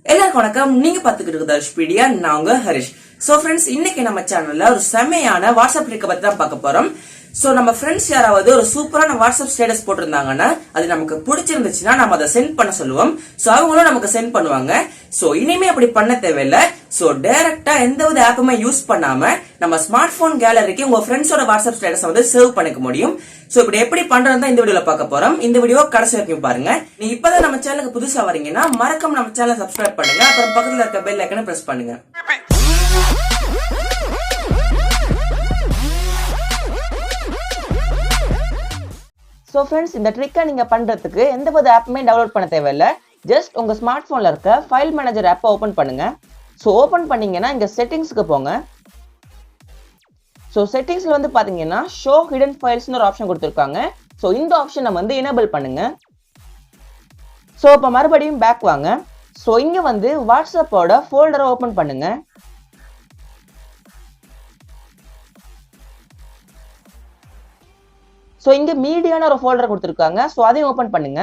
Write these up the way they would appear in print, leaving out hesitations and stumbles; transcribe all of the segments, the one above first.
எல்லாருக்கும் வணக்கம். நீங்க பாத்துக்கிட்டு இருக்கிறது ஸ்பீடியா, நான் உங்க ஹரிஷ். சோ ஃப்ரெண்ட்ஸ், இன்னைக்கு நம்ம சேனல்ல ஒரு செமையான வாட்ஸ்அப் ட்ரிக்க பத்தி தான் பார்க்க போறோம். சோ நம்ம ஃப்ரெண்ட்ஸ் யாராவது ஒரு சூப்பரான வாட்ஸ்அப் ஸ்டேட்டஸ் போட்டிருந்தாங்கன்னா அது நமக்கு பிடிச்சிருந்துச்சுன்னா நம்ம அதை சென்ட் பண்ண சொல்லுவோம். சோ அவங்களும் நமக்கு சென்ட் பண்ணுவாங்க. சோ இனிமே அப்படி பண்ண தேவையில்ல. சோ டைரக்டா எந்த ஒரு ஆப்புமே யூஸ் பண்ணாம நம்ம ஸ்மார்ட் போன் கேலரிக்கு உங்க ஃப்ரெண்ட்ஸோட வாட்ஸ்அப் ஸ்டேட்டஸ் வந்து சேவ் பண்ணிக்க முடியும். சோ இப்படி எப்படி பண்றதுதான் இந்த வீடியோல பார்க்க போறோம். இந்த வீடியோ கடைசி வரைக்கும் பாருங்க. நீங்க இப்பதான் நம்ம சேனலுக்கு புதுசா வரீங்கன்னா மறக்காம நம்ம சேனலை சப்ஸ்கிரைப் பண்ணுங்க. அப்புறம் பக்கத்துல இருக்க பெல் ஐகானை பிரஸ் பண்ணுங்க. ஸோ ஃப்ரெண்ட்ஸ், இந்த ட்ரிக்கை நீங்கள் பண்ணுறதுக்கு எந்த ஒரு ஆப்புமே டவுன்லோட் பண்ண தேவையில்லை. ஜஸ்ட் உங்கள் ஸ்மார்ட் ஃபோனில் இருக்க ஃபைல் மேனேஜர் ஆப்பை ஓப்பன் பண்ணுங்கள். ஸோ ஓப்பன் பண்ணிங்கன்னா இங்கே செட்டிங்ஸுக்கு போங்க. ஸோ செட்டிங்ஸில் வந்து பார்த்தீங்கன்னா ஷோ ஹிடன் ஃபைல்ஸ்னு ஒரு ஆப்ஷன் கொடுத்துருக்காங்க. ஸோ இந்த ஆப்ஷனை வந்து எனேபிள் பண்ணுங்க. ஸோ இப்போ மறுபடியும் பேக் வாங்க. ஸோ இங்கே வந்து வாட்ஸ்அப்போட ஃபோல்டரை ஓப்பன் பண்ணுங்க. ஸோ இங்கே மீடியான ஒரு ஃபோல்டர் கொடுத்துருக்காங்க. ஸோ அதையும் ஓப்பன் பண்ணுங்க.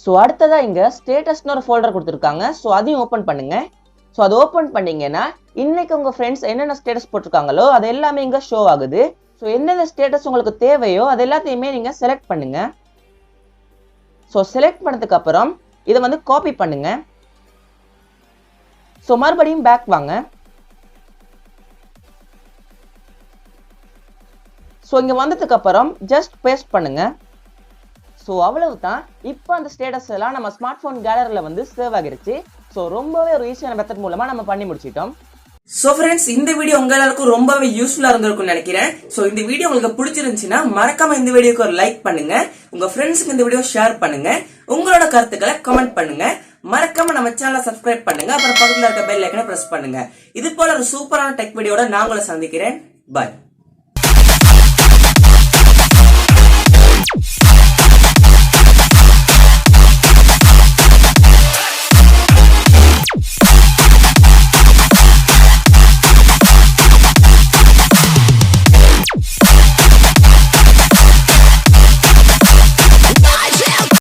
ஸோ அடுத்ததாக இங்கே ஸ்டேட்டஸ்னு ஒரு ஃபோல்டர் கொடுத்துருக்காங்க. ஸோ அதையும் ஓப்பன் பண்ணுங்க. ஸோ அதை ஓப்பன் பண்ணீங்கன்னா இன்னைக்கு உங்கள் ஃப்ரெண்ட்ஸ் என்னென்ன ஸ்டேட்டஸ் போட்டிருக்காங்களோ அது எல்லாமே இங்கே ஷோ ஆகுது. ஸோ என்னென்ன ஸ்டேட்டஸ் உங்களுக்கு தேவையோ அது எல்லாத்தையுமே நீங்கள் செலக்ட் பண்ணுங்க. ஸோ செலக்ட் பண்ணதுக்கு அப்புறம் இதை வந்து காப்பி பண்ணுங்க. ஸோ மறுபடியும் பேக் வாங்க. ஸோ இங்கே வந்ததுக்கு அப்புறம் ஜஸ்ட் பேஸ்ட் பண்ணுங்க. ஸோ அவ்வளவு தான். இப்போ அந்த ஸ்டேட்டஸ் எல்லாம் நம்ம ஸ்மார்ட் போன் கேலரியில் வந்து சேவ் ஆகிருச்சு. ஸோ ரொம்பவே ஒரு ஈஸியான மெத்தட் மூலமா நம்ம பண்ணி முடிச்சிட்டோம். சோ ஃப்ரெண்ட்ஸ், இந்த வீடியோ உங்க எல்லாருக்கும் ரொம்பவே யூஸ்ஃபுல்லா இருந்திருக்கும்னு நினைக்கிறேன். சோ இந்த வீடியோ உங்களுக்கு பிடிச்சிருந்துச்சுன்னா மறக்காம இந்த வீடியோக்கு ஒரு லைக் பண்ணுங்க. உங்க ஃப்ரெண்ட்ஸுக்கு இந்த வீடியோ ஷேர் பண்ணுங்க. உங்களோட கருத்துக்களை கமெண்ட் பண்ணுங்க. மறக்காம நம்ம சேனலை சப்ஸ்கிரைப் பண்ணுங்க. அப்புறம் பக்கத்துல இருக்க பெல் ஐகானை பிரஸ் பண்ணுங்க. இது போல ஒரு சூப்பரான டெக் வீடியோட நான் உங்களை சந்திக்கிறேன். பாய்.